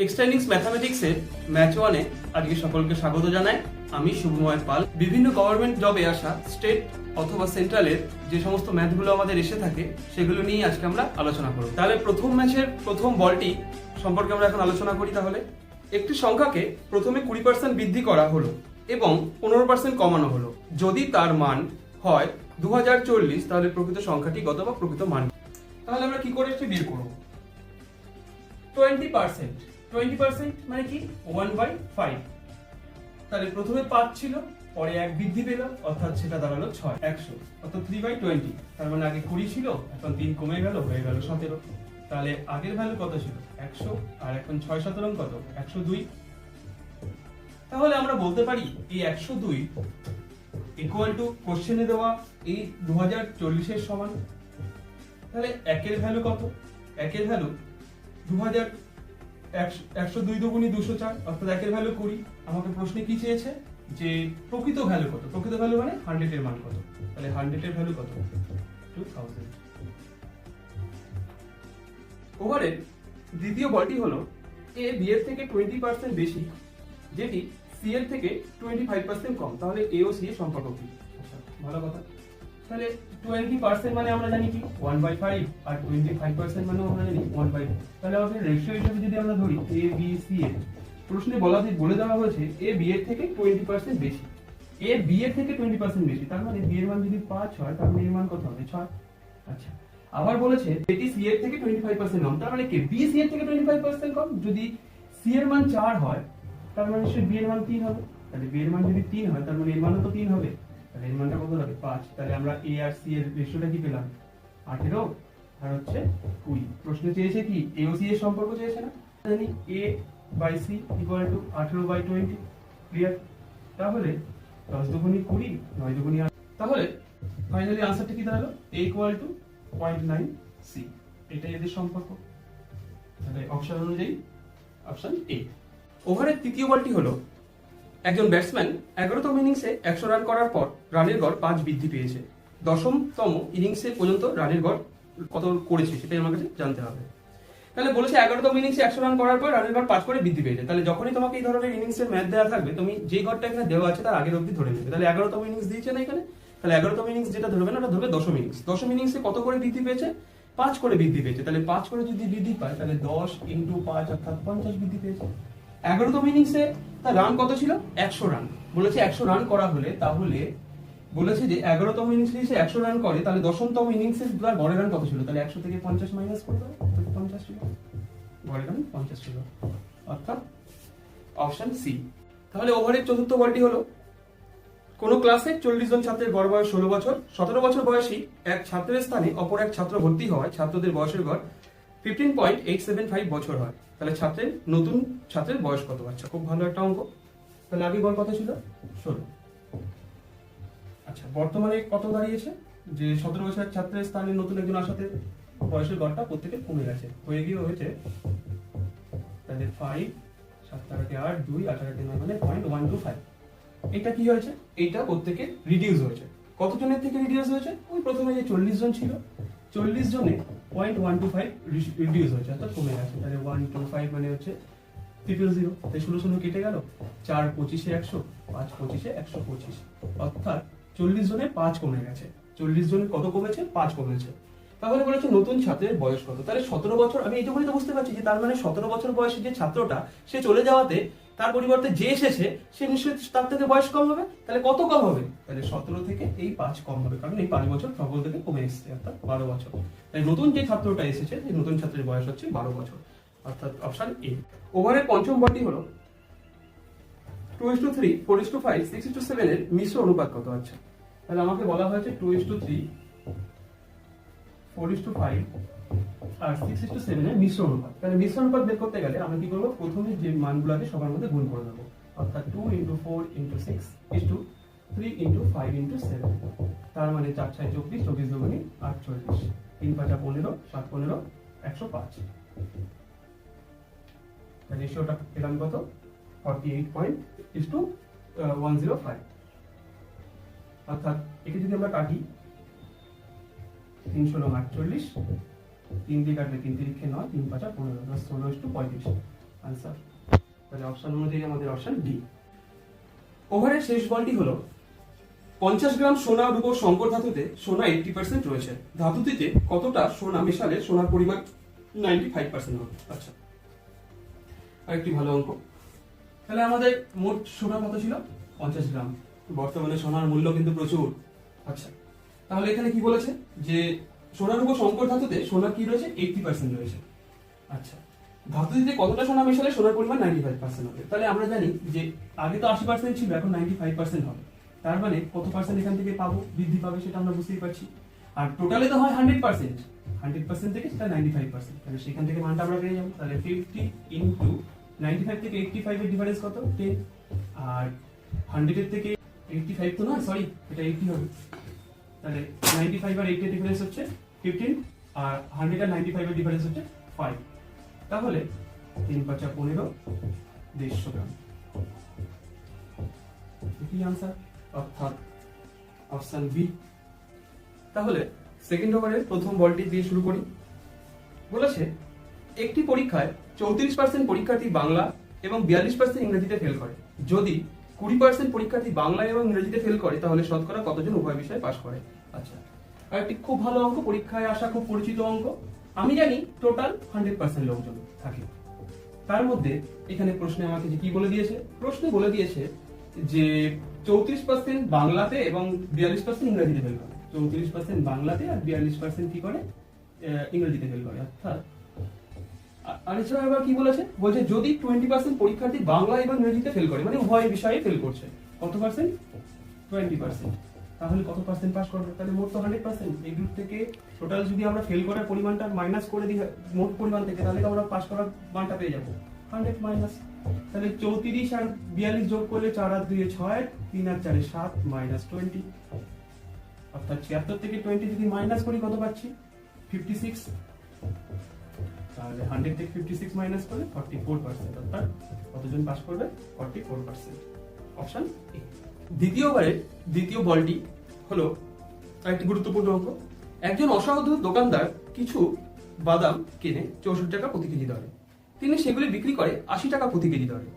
এক্সটেন্ডিংস ম্যাথামেটিক্সের math ওয়ানে আজকে সকলকে স্বাগত জানাই। আমি শুভময় পাল। বিভিন্ন গভর্নমেন্ট জবে আসা স্টেট অথবা সেন্ট্রালের যে সমস্ত ম্যাথগুলো আমাদের এসে থাকে সেগুলো নিয়ে আজকে আমরা আলোচনা করব। তাহলে প্রথম ম্যাচের প্রথম বলটি সম্পর্কে আমরা এখন আলোচনা করি। তাহলে একটি সংখ্যাকে প্রথমে 20% বৃদ্ধি করা হলো এবং 15% কমানো হলো। যদি তার মান হয় 2040, তাহলে প্রকৃত সংখ্যাটি কত বা প্রকৃত মান। তাহলে আমরা কি করে এটি বের করব? 20% মানে কি 1/5। তাহলে প্রথমে 5 ছিল, পরে 1 বৃদ্ধি পেল, অর্থাৎ সেটা দাঁড়ালো 6, 100, অর্থাৎ 3/20। তার মানে আগে 20 ছিল, এখন 3 কমে গেল, হয়ে গেল 17। তাহলে আগের ভ্যালু কত ছিল? 100, আর এখন 6 17 কত? 102। তাহলে আমরা বলতে পারি এই 102 ইকুয়াল টু কোশ্চেনে দেওয়া এই 2040 এর সমান। তাহলে একের ভ্যালু কত? একের ভ্যালু 102 দুগুণী 204, অর্থাৎ একের ভ্যালু 20। আমাকে প্রশ্নে কি চেয়েছে যে প্রকৃত ভ্যালু কত? প্রকৃত ভ্যালু মানে 100 এর মান কত? তাহলে 100 এর ভ্যালু কত? 2000। ওভারের দ্বিতীয় বলটি হলো এ বি এর থেকে 20% বেশি, যেটি সি এর থেকে 25% কম। তাহলে এ ও সি এর সম্পর্ক কি? আচ্ছা, ভালো কথা। তাহলে 20% মানে আমরা জানি কি 1/5, আর 25% মানে আমরা জানি 1/2। তাহলে আমাদের রেশিও হিসেবে যদি আমরা ধরি এ বি সি এর, প্রশ্নে বলে দেওয়া হয়েছে এ বি এর থেকে 20% বেশি। এ বি এর থেকে 20% বেশি, তার মানে বি এর মান যদি 5 হয়, তার মানে এর মান কত হবে? 6। আচ্ছা, আবার বলেছে এটি সি এর থেকে 25% কম, তার মানে কি বি সি এর থেকে 25% কম। যদি সি এর মান 4 হয়, তার মানে সে বি এর মান 3 হবে। তাহলে বি এর মান যদি 3 হয়, তার মানে এর মানও তো 3 হবে। তাহলে এর মানটা কত হবে? 5। তাহলে আমরা এ আর সি এর রেশিওটা কি পেলাম? 18 আর হচ্ছে 20। প্রশ্ন চেয়েছে কি এ ও সি এর সম্পর্ক চেয়েছে না? জানি A by C equal to 18/20। Clear? তাহলে 10 দুগুণী 20, 9 দুগুণী 8। তাহলে ফাইনালি আনসারটা কি দাঁড়ালো? a equal to 0.9 C. এটাই এদের সম্পর্ক। তাহলে অপশন অনুযায়ী অপশন এ। ওভারের তৃতীয় বলটি হলো একজন ব্যাটসম্যান 11তম ইনিংসে 100 রান করার পর রানের গড় 5 বৃদ্ধি পেয়েছে। 10তম ইনিংসে পর্যন্ত রানের গড় কত করেছে সেটাই আমার কাছে জানতে হবে। তাহলে বলেছে 11তম ইনিংসে 100 রান করার পর রানের গড় 5 করে বৃদ্ধি পেয়েছে। তাহলে যখনই তোমাকে এই ধরনের ইনিংসের ম্যাচ দেওয়া থাকবে, তুমি যে গড়টা এখানে দেওয়া আছে তার আগের অবধি ধরে নেবে। তাহলে 11তম ইনিংস দিয়েছে না এখানে, তাহলে 11তম ইনিংস যেটা ধরবে না, ওটা ধরবে 10ম ইনিংস। 10ম ইনিংসে কত করে বৃদ্ধি পেয়েছে? 5 করে বৃদ্ধি পেয়েছে। তাহলে 5 করে যদি বৃদ্ধি পায়, তাহলে 10 ইন্টু 5 অর্থাৎ 50 বৃদ্ধি পেয়েছে। 11তম ইনিংসে তার রান কত ছিল? 100 রান। বলেছে 100 রান করা হলে, তাহলে বলেছে যে 11তম ইনিংসে সে 100 রান করে, তাহলে 10তম ইনিংসে তার গড়ের রান কত ছিল? তাহলে 100 থেকে 50 মাইনাস করে দাও, 50 ছিল। গড়ের রান 50 ছিল, অর্থাৎ অপশন সি। তাহলে ওভারের চতুর্থ বলটি হলো কোন ক্লাসে 40 জন ছাত্রের গড় বয়স 16 বছর। 17 বছর বয়সী এক ছাত্রের স্থানে অপর এক ছাত্র ভর্তি হওয়ায় ছাত্রদের বয়সের গড় 15.875 বছর হয়। তাহলে নতুন ছাত্রের বয়স কত? আচ্ছা, খুব ভালো একটা অঙ্ক। তাহলে আগে গড় কত ছিল? 16। আচ্ছা, বর্তমানে কত দাঁড়িয়েছে? যে 17 বছরের ছাত্রের স্থানে নতুন একজন আসাতে বয়সের গড়টা প্রত্যেকের কমে গেছে, হয়ে গিয়ে হয়েছে তাহলে 5, 7 টাকাকে 8, 2, 8 টাকাকে 9, মানে 0.125। এটা কি হয়েছে? এইটা প্রত্যেকে রিডিউস হয়েছে। কতজনের থেকে রিডিউস হয়েছে? ওই প্রথমে যে 40 জন ছিল, 40 জনে 0.125 রিডিউস হয়েছে, অর্থাৎ কমে গেছে। তাহলে 125 মানে হচ্ছে 000। তাই 16 কেটে গেল, 4 25 100, 5 25 125, অর্থাৎ 40 জনে 5 কমে গেছে। 40 জনের কত কমেছে? 5 কমেছে। তাহলে বলেছে নতুন ছাত্রের বয়স কত? তাহলে 17 বছর। আমি এইটুকুনি তো বুঝতে পারছি যে তার মানে 17 বছর বয়সী যে ছাত্রটা, সে চলে যাওয়াতে তার পরিবর্তে যে এসেছে সে নিশ্চয়ই তার থেকে বয়স কম হবে। তাহলে কত কম হবে? তাহলে 17 থেকে এই 5 কম হবে, কারণ এই 5 বছর সকল থেকে কমে এসেছে, অর্থাৎ 12 বছর। তাই নতুন যে ছাত্রটা এসেছে, এই নতুন ছাত্রের বয়স হচ্ছে 12 বছর, অর্থাৎ অপশন এ। ওভারের পঞ্চম বলটি হলো 2:3, 4:5, 6:7 এর মিশ্র অনুপাত কত? আচ্ছা, তাহলে আমাকে বলা হয়েছে 2:3, 4:5 আর 6:7 এর মিশ্র অনুপাত। তাহলে মিশ্র অনুপাত বের করতে গেলে আমরা কি করব? প্রথমে যে মানগুলো আছে সবার মধ্যে গুণ করে দেব, অর্থাৎ 2 × 4 × 6 3 × 5 × 7। তার মানে 4 6 24, 24 দুগুণী 48, 3 5 15, 7 15, 105। তাহলে রেশিওটা পেলাম কত? 48.105। অর্থাৎ একে যদি আমরা কাটি, 3 16 48, 3 দিয়ে কাটলে 3 3 9, 3 5 15, 10 16 35। আনসার। তাহলে অপশন অনুযায়ী আমাদের অপশন ডি। ওভারের শেষ বলটি হলো 50 গ্রাম সোনা রূপো সংকর ধাতুতে সোনা 80% রয়েছে, ধাতুটিতে কতটা সোনা মেশালে সোনার পরিমাণ 95% হবে। আচ্ছা, আরেকটি ভালো অঙ্ক। তাহলে আমাদের মোট সোনা কত ছিল? 50 গ্রাম। বর্তমানে সোনার মূল্য কিন্তু প্রচুর। আচ্ছা, তাহলে এখানে কি বলেছে যে সোনার উপর সংকর ধাতুতে সোনা কি রয়েছে? 80% রয়েছে। আচ্ছা, ধাতুটিতে কতটা সোনা মেশালে সোনার পরিমাণ 95% হবে? তাহলে আমরা জানি যে আগে তো 80% ছিল, এখন 95% হবে। তার মানে কত পার্সেন্ট এখান থেকে পাবো, বৃদ্ধি পাবে, সেটা আমরা বুঝতেই পারছি। আর টোটালে তো হয় 100%, 100% থেকে সেটা 95%, তাহলে সেখান থেকে মানটা আমরা পেয়ে যাবো। তাহলে 50 ইন্টু 95 থেকে 85 এর ডিফারেন্স কত? 10। আর 100 এর থেকে 85 তো নয়, সরি, এটা 80 হবে। তাহলে 95 আর 80 এর ডিফারেন্স হচ্ছে 15, আর 100 আর 95 এর ডিফারেন্স হচ্ছে 5। তাহলে 3 × 5 = 15, 150 গ্রাম। কি आंसर? অর্থাৎ অপশন বি। তাহলে সেকেন্ড ওভারের প্রথম বলটি দিয়ে শুরু করি। বলেছে একটি পরীক্ষায় 34% পরীক্ষার্থী বাংলা এবং 42% ইংরেজিতে ফেল করে। যদি 20% পরীক্ষার্থী বাংলা এবং ইংরেজিতে ফেল করে তাহলে শতকরা কতজন উভয় বিষয়ে পাস করে? আচ্ছা, আর একটি খুব ভালো অঙ্ক, পরীক্ষায় আসা খুব পরিচিত অঙ্ক। আমি জানি টোটাল 100% লোকজন থাকে। তার মধ্যে এখানে প্রশ্নে আমাকে যে কি বলে দিয়েছে? প্রশ্নে বলে দিয়েছে যে 34% বাংলাতে এবং 42% ইংরেজিতে ফেল করে। 34% বাংলাতে আর 42% কি করে? ইংরেজিতে ফেল করে। অর্থাৎ আর এছাড়া আবার কি বলেছে? বলছে যদি 20% পরীক্ষার্থী বাংলা এবং ইংরেজিতে ফেল করে, মানে উভয় বিষয়ে ফেল করছে। কত পার্সেন্ট? 20%। তাহলে কত পার্সেন্ট পাস করবে? তাহলে মোট তো 100%। এই গ্রুপ থেকে টোটাল যদি আমরা ফেল করার পরিমাণটা মাইনাস করে দিই মোট পরিমাণ থেকে, তাহলে আমরা পাস করার মানটা পেয়ে যাবো 100 মাইনাস। তাহলে 34 আর 42 যোগ করলে 4 আর 2 6, 3 আর 4 7 মাইনাস 20। অর্থাৎ 76 থেকে 20 যদি মাইনাস করি কত পাচ্ছি? 56। তাহলে 100 থেকে 56 মাইনাস করলে 44%। অর্থাৎ কতজন পাস করবে? 44%। Option A. দ্বিতীয়বারের দ্বিতীয় বলটি হলো একটি গুরুত্বপূর্ণ অঙ্ক। একজন অসাধু দোকানদার কিছু বাদাম কিনে 64 টাকা প্রতি কেজি দরে, তিনি সেগুলি বিক্রি করে 80 টাকা প্রতি কেজি দরে।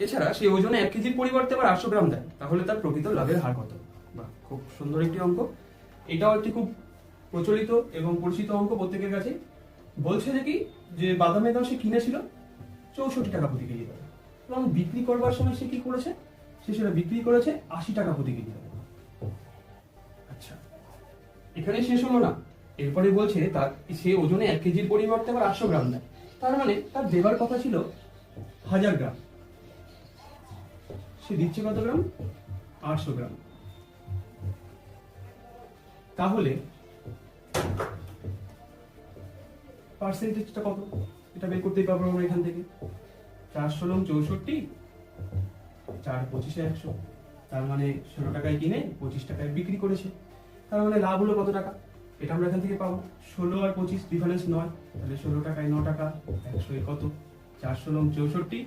এছাড়া সে ওজনে 1 কেজির পরিবর্তে আবার 800 গ্রাম দেয়, তাহলে তার প্রকৃত লাভের হার কত? বাহ, খুব সুন্দর একটি অঙ্ক। এটাও একটি খুব প্রচলিত এবং পরিচিত অঙ্ক প্রত্যেকের কাছে। বলছে যে কি, যে বাদামের দাম সে কিনেছিল 64 টাকা প্রতি কেজি দরে, এবং বিক্রি করবার সময় সে কি করেছে? সে সেটা বিক্রি করেছে 80 টাকা প্রতি কেজি দরে। আচ্ছা, এখানে শেষ হলো না। এরপরে বলছে তার সে ওজনে 1 কেজির পরিবর্তে আবার 800 গ্রাম দেয়, তার মানে তার দেবার কথা ছিল 1000 গ্রাম, সে দিচ্ছে কত গ্রাম? 800 গ্রাম। তাহলে পার্সেন্টেজটা কত? এটা বের করতেই পারবো আমরা এখান থেকে। 4 × 16 = 64, 4 × 25 = 100। তার মানে 16 টাকায় কিনে 25 টাকায় বিক্রি করেছে। তার মানে লাভ হলো কত টাকা? এটা আমরা এখান থেকে পাবো। 16 আর 25 ডিফারেন্স 9, তাহলে 16 টাকায় 9 টাকা, 100 এ কত? 4 × 16 = 64,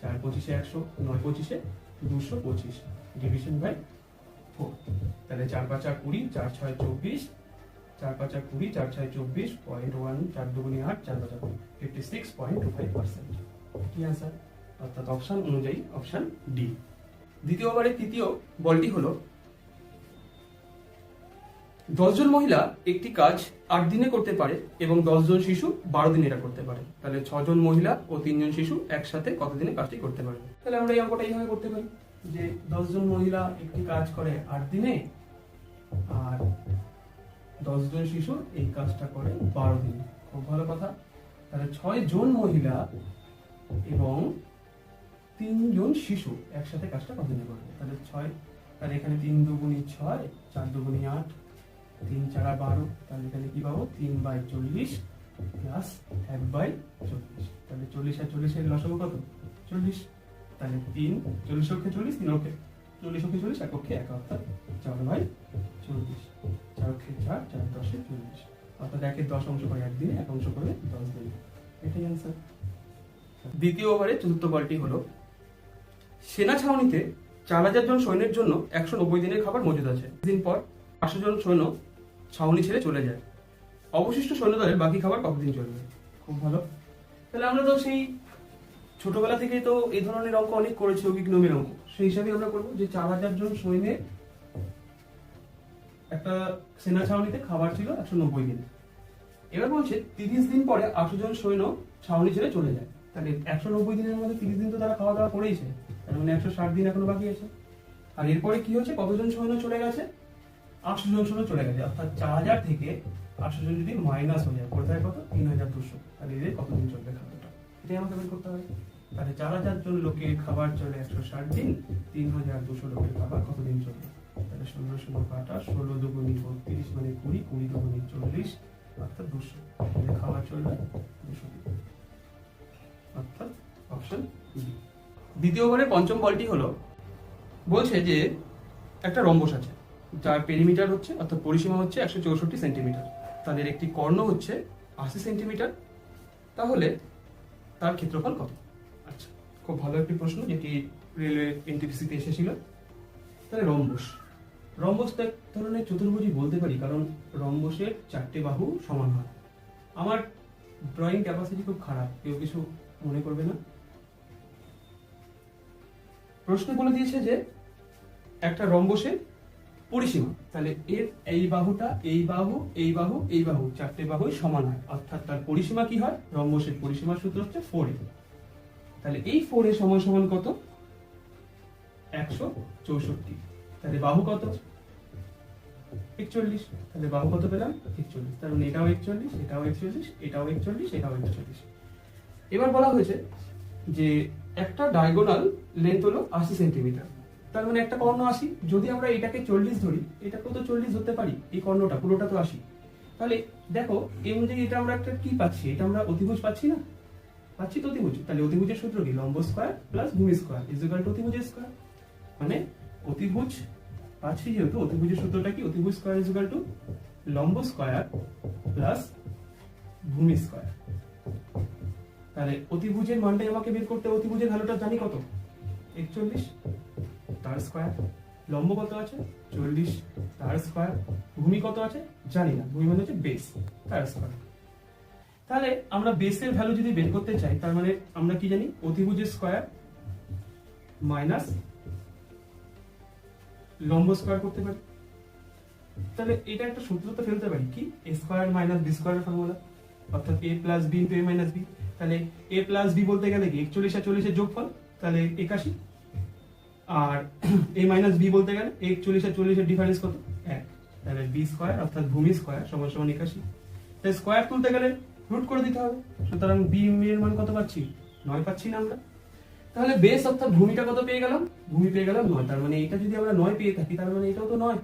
4 × 25 = 100, 9 × 25 = 225, ডিভিশন বাই 4। তাহলে 4 × 5 = 20, 4 × 6 = 24, 4 × 5 = 20, 4 × 6 = 24, 0.1, 4 × 2 = 8, 4 × 5 = 56.25%। কি आंसर? অর্থাৎ অপশন অনুযায়ী অপশন ডি। দ্বিতীয় ওভারের তৃতীয় বলটি হলো 10 জন মহিলা একটি কাজ 8 দিনে করতে পারে এবং 10 জন শিশু 12 দিনে এটা করতে পারে। তাহলে 6 জন মহিলা ও 3 জন শিশু একসাথে কত দিনে কাজটি করতে পারে? তাহলে আমরা এই অঙ্কটা এইভাবে করতে পারি যে 10 জন মহিলা একটি কাজ করে 8 দিনে, আর 10 জন শিশু এই কাজটা করে 12 দিনে। খুব ভালো কথা। তাহলে 6 জন মহিলা এবং 3 জন শিশু একসাথে কাজটা কত দিনে করবে? তাহলে 6, তাহলে এখানে 3 × 2 = 6, 4 × 2 = 8, 3 × 4 = 12। তাহলে এখানে কি পাবো? 3/40 প্লাস 1/40। তাহলে 40 আর 40 এর লসাগু কত? 40। তাহলে 3, 40 অক্ষে 40, 3 অক্ষে 40 অক্ষে 40, 1 অক্ষে 1, অর্থাৎ 4/40। 4 অক্ষে 4, 4 × 10 = 40। অর্থাৎ 1 এর 10 অংশ করে 1 দিনে, 1 অংশ করে 10 দিনে। এটাই आंसर। দ্বিতীয় ওভারের চতুর্থ বলটি হলো সেনা ছাউনিতে 4000 জন সৈন্যের জন্য 190 দিনের খাবার মজুদ আছে। দিন পর 500 জন সৈন্য ছাউনি ছেড়ে চলে যায়। অবশিষ্ট সৈন্যদলের বাকি খাবার কতদিন চলবে? খুব ভালো। তাহলে আমরা তো সেই ছোটবেলা থেকেই তো এই ধরনের অঙ্ক অনেক করেছি, যৌগিক নিয়মের অঙ্ক। সেই হিসাবে আমরা করবো যে 4000 জন সৈন্যের একটা সেনা ছাউনিতে খাবার ছিল 190 দিন। এবার বলছে 30 দিন পরে 800 জন সৈন্য ছাউনি ছেড়ে চলে যায়। তাহলে 190 দিনের মধ্যে 30 দিন তো তারা খাওয়া দাওয়া করেইছে, তার মানে 160 দিন এখনো বাকি আছে। আর এরপরে কি হচ্ছে, কতজন সৈন্য চলে গেছে? 800 জন সৈন্য চলে গেছে। অর্থাৎ 4000 থেকে 800 জন যদি মাইনাস হয়ে যায়, কোথায় কত? 3200। তাহলে এদের কতদিন চলবে খাবারটা, এটাই আমাকে বের করতে হবে। তাহলে 4000 জন লোকের খাবার চলে 160 দিন, 3200 লোকের খাবার কতদিন চলবে? তাহলে 16 16 কাটা, 16 দুগুণি 32 মানে 20, 20 দুগুণি 40, অর্থাৎ 200। তাহলে খাবার চলবে 200 দিন, অর্থাৎ অপশন বি। দ্বিতীয় ঘরের পঞ্চম বলটি হলো, বলছে যে একটা রম্বস আছে যার পেরিমিটার হচ্ছে অর্থাৎ পরিসীমা হচ্ছে 164 সেন্টিমিটার, তাদের একটি কর্ণ হচ্ছে 80 সেন্টিমিটার, তাহলে তার ক্ষেত্রফল কত? আচ্ছা, খুব ভালো একটি প্রশ্ন যেটি রেলওয়ে এনটিপিসিতে এসেছিল। তাহলে রম্বস তো এক ধরনের চতুর্ভুজই বলতে পারি, কারণ রম্বসের 4টে বাহু সমান হয়। আমার ড্রয়িং ক্যাপাসিটি খুব খারাপ, কেউ কিছু মনে করবে না। প্রশ্ন বলে দিয়েছে যে একটা রম্বসের পরিসীমা, তাহলে এর এই বাহুটা, এই বাহু, এই বাহু, এই বাহু, 4টে বাহুই সমান হয়, অর্থাৎ তার পরিসীমা কি হয়? রম্বসের পরিসীমার সূত্র হচ্ছে 4a। তাহলে এই 4a সমান সমান কত? 164। তাহলে বাহু কত? 41। তাহলে বাহু কত পেলাম? 41। তার মানে এটাও 41, এটাও 41, এটাও 41, এটাও 41। এবার বলা হয়েছে যে একটা ডায়াগোনাল লেন্থ হলো 80 সেন্টিমিটার, তার মানে একটা কর্ণ 80। যদি আমরা এটাকে 40 ধরি, এটাকেও তো 40 ধরতে পারি, এই কর্ণটা পুরোটা তো 80। তাহলে দেখো এই অনুযায়ী এটা আমরা একটা কি পাচ্ছি? এটা আমরা অতিভুজ পাচ্ছি না? পাচ্ছি তো অতিভুজ। তাহলে অতিভুজের সূত্র কি? লম্ব স্কয়ার প্লাস ভূমি স্কয়ার ইজ ইকুয়াল টু অতিভুজের স্কয়ার। মানে অতিভুজ পাচ্ছি যেহেতু, অতিভুজের সূত্রটা কি? অতিভুজ স্কয়ার ইজ ইকুয়াল টু লম্ব স্কয়ার প্লাস ভূমি স্কয়ার। তাহলে অতিভুজের মানটাই আমাকে বের করতে, অতিভুজের ভ্যালুটা জানি কত? 41, তার স্কয়ার। লম্ব কত আছে? 40, তার স্কয়ার। ভূমি কত আছে? জানি না, ভূমি মানে হচ্ছে বেস, তার স্কয়ার। তাহলে আমরা বেসের ভ্যালু যদি বের করতে চাই, তার মানে আমরা কি জানি? অতিভুজের স্কয়ার মাইনাস লম্ব স্কয়ার করতে পারি। তাহলে এটা একটা সূত্র তো ফেলতে পারি, কি? a স্কয়ার মাইনাস b স্কয়ারের ফর্মুলা, অর্থাৎ a plus b into a minus b। তাহলে a প্লাস b বলতে গেলে কি? 41 আর 40 এর যোগফল, তাহলে 81। আর a মাইনাস b বলতে গেলে 41 আর 40 এর ডিফারেন্স কত? 1। তাহলে b স্কয়ার অর্থাৎ ভূমি স্কয়ার সমান সমান 81। তাহলে স্কয়ার তুলতে গেলে রুট করে দিতে হবে। সুতরাং b এর মান কত পাচ্ছি? 9 পাচ্ছি না আমরা। তাহলে বেস অর্থাৎ ভূমিটা কত পেয়ে গেলাম? ভূমি পেয়ে গেলাম 9। তার মানে এটা যদি আমরা 9 পেয়ে থাকি, তার মানে এটাও তো 9।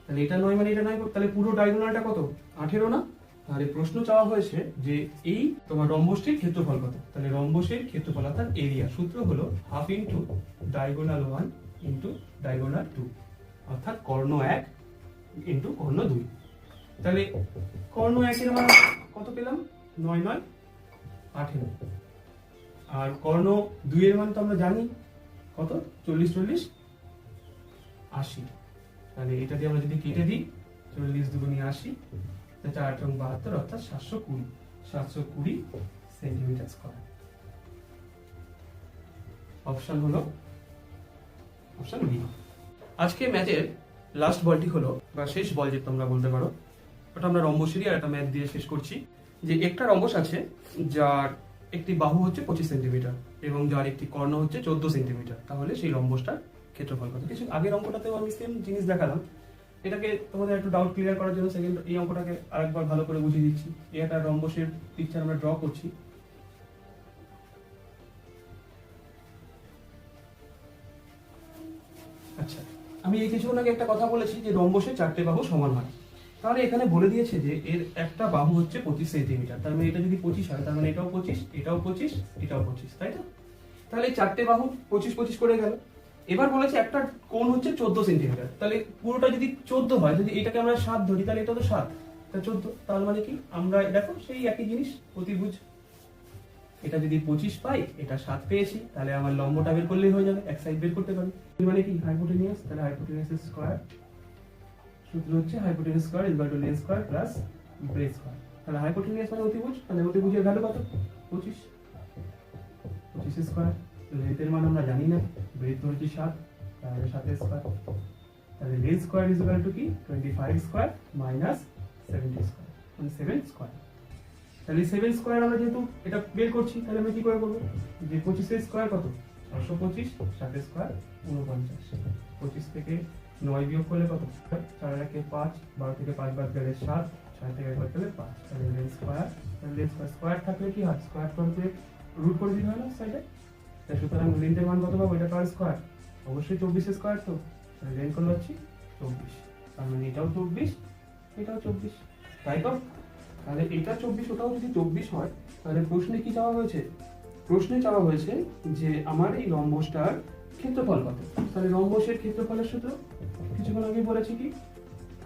তাহলে এটা 9 মানে এটা 9, তাহলে পুরো ডায়াগোনালটা কত? 18 না? তাহলে প্রশ্ন চাওয়া হয়েছে যে এই তোমার রম্বসটির ক্ষেত্রফল কত? তাহলে রম্বসের ক্ষেত্রফল অর্থাৎ এরিয়া সূত্র হলো half into diagonal 1 into diagonal 2, অর্থাৎ কর্ণ 1 ইনটু কর্ণ 2। তাহলে কর্ণ 1 এর মান কত পেলাম? 9 9 18। আর কর্ণ 2 এর মান তো আমরা জানি কত? 40 40 80। তাহলে এটা দিয়ে আমরা যদি কেটে দিই, 40 দুগুণে 80, 4 এবং 72, অর্থাৎ 720 সেন্টিমিটার স্কয়ার। অপশন হলো অপশন বি। আজকে ম্যাচের লাস্ট বলটি হলো, বা শেষ বল যে তোমরা বলতে পারো, ওটা আমরা রম্বসেরই আর একটা ম্যাথ দিয়ে শেষ করছি। যে একটা রম্বস আছে যার একটি বাহু হচ্ছে 25 সেন্টিমিটার এবং যার একটি কর্ণ হচ্ছে 14 সেন্টিমিটার, তাহলে সেই রম্বসটার ক্ষেত্রফল কত? কিছু আগের অঙ্কটাতেও আমি সেম জিনিস দেখালাম। এটাকে তোমাদের একটু ডাউট ক্লিয়ার করার জন্য সেকেন্ড এই অঙ্কটাকে আরেকবার ভালো করে বুঝিয়ে দিচ্ছি। এই একটা রম্বসের পিকচার আমরা ড্র করছি। আচ্ছা, আমি এই কিছুক্ষণ আগে একটা কথা বলেছি যে রম্বসের 4টে বাহু সমান হয়। তাহলে এখানে বলে দিয়েছে যে এর একটা বাহু হচ্ছে 25 সেন্টিমিটার, তার মানে এটা যদি 25 হয়, তার মানে এটাও 25, এটাও 25, এটাও 25, তাই তো? তাহলে এই 4টে বাহু 25 25 করে গেল। এবার বলেছে একটা কোণ হচ্ছে 14 সেন্টিমিটার, তাহলে পুরোটা যদি 14 হয়, যদি এটাকে আমরা 7 ধরি, তাহলে এটা তো 7, তা 14। তার মানে কি? আমরা দেখো সেই একই জিনিস, অতিভুজ। এটা যদি 25 পাই, এটা 7 পেয়েছি, তাহলে আমার লম্বটা বের করলেই হয়ে যাবে, এক সাইড বের করতে পারি। মানে কি? হাইপোটেনিয়াস। তাহলে হাইপোটেনিয়াস স্কয়ার সূত্র হচ্ছে hypotenuse square equal to length square plus breadth square. তাহলে হাইপোটেনিয়াস মানে অতিভুজ, তাহলে অতিভুজের ভ্যালু কত? 25। 25 স্কোয়ার। লেন্থের মান আমরা জানি না, ব্রেথ ধরেছি 7, তাহলে 7 স্কোয়ার। তাহলে length square is equal two কি 25 স্কোয়ার মাইনাস 70 স্কোয়ার, মানে 7 স্কোয়ার। তাহলে 7 স্কোয়ার আমরা যেহেতু এটা বের করছি, তাহলে আমরা কি করে করবো, যে 25 স্কোয়ার কত 625, 7 স্কোয়ার 49, 25 থেকে 9 বিয়োগ করলে কত 4 একে 5, 12 থেকে 5 বাদ গেলে 7, 6 থেকে 1 বাদ গেলে 5, তাহলে লেন্থ স্কোয়ার। তাহলে লেন্থ স্কোয়ার থাকলে কি হয়, স্কোয়ার করতে রুট করে দিতে হয় না সাইডে। তাই সুতরাং লেন্থের মান কত পাবো, এটা কার স্কোয়ার, অবশ্যই 24 স্কোয়ার। তো তাহলে লেন্থ করলে হচ্ছে 24, তার মানে এটাও 24, এটাও 24, তাই তো। তাহলে এটা 24, ওটাও যদি 24 হয়, তাহলে প্রশ্নে কি চাওয়া হয়েছে, প্রশ্নে চাওয়া হয়েছে যে আমার এই রম্বসটার ক্ষেত্রফল কত। তাহলে রম্বসের ক্ষেত্রফলের সূত্র কিছুক্ষণ আগে বলেছি কি,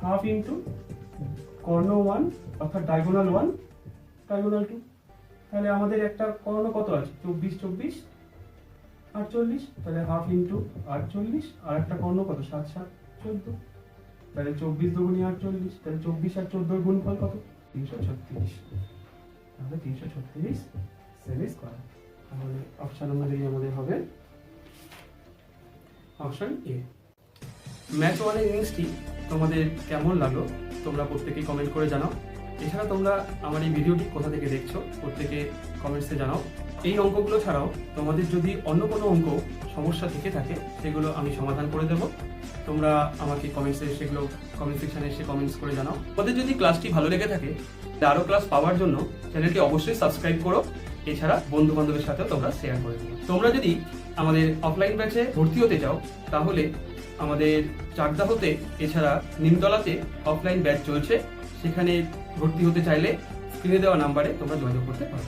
হাফ ইন্টু কর্ণ 1 অর্থাৎ ডায়াগোনাল 1 ডায়াগোনাল 2। তাহলে আমাদের একটা কর্ণ কত আছে 24, 24, 48, তাহলে হাফ ইন্টু 48, আর একটা কর্ণ কত 7, 7, 14, তাহলে 24 দুগুণী 48, তাহলে 24 আর 14 এর গুণফল কত 336, তাহলে 336 সেমি স্কয়ার। তাহলে অপশন অনুযায়ী আমাদের হবে অপশন এ। ম্যাথ 1 এর ইংলিশটি তোমাদের কেমন লাগলো তোমরা প্রত্যেকেই কমেন্ট করে জানাও। এছাড়া তোমরা আমার এই ভিডিওটি কোথা থেকে দেখছো প্রত্যেকে কমেন্টসে জানাও। এই অঙ্কগুলো ছাড়াও তোমাদের যদি অন্য কোনো অঙ্ক সমস্যা থেকে থাকে সেগুলো আমি সমাধান করে দেব। তোমরা আমাকে কমেন্টসে সেগুলো কমেন্ট সেকশনে এসে কমেন্টস করে জানাও। তোমাদের যদি ক্লাসটি ভালো লেগে থাকে আরও ক্লাস পাওয়ার জন্য চ্যানেলটি অবশ্যই সাবস্ক্রাইব করো। এছাড়া বন্ধু বান্ধবের সাথেও তোমরা শেয়ার করে দিও। তোমরা যদি আমাদের অফলাইন ব্যাচে ভর্তি হতে চাও তাহলে আমাদের চাকদাহতে এছাড়া নিমতলাতে অফলাইন ব্যাচ চলছে, সেখানে ভর্তি হতে চাইলে স্ক্রিনে দেওয়া নাম্বারে তোমরা যোগাযোগ করতে পারো।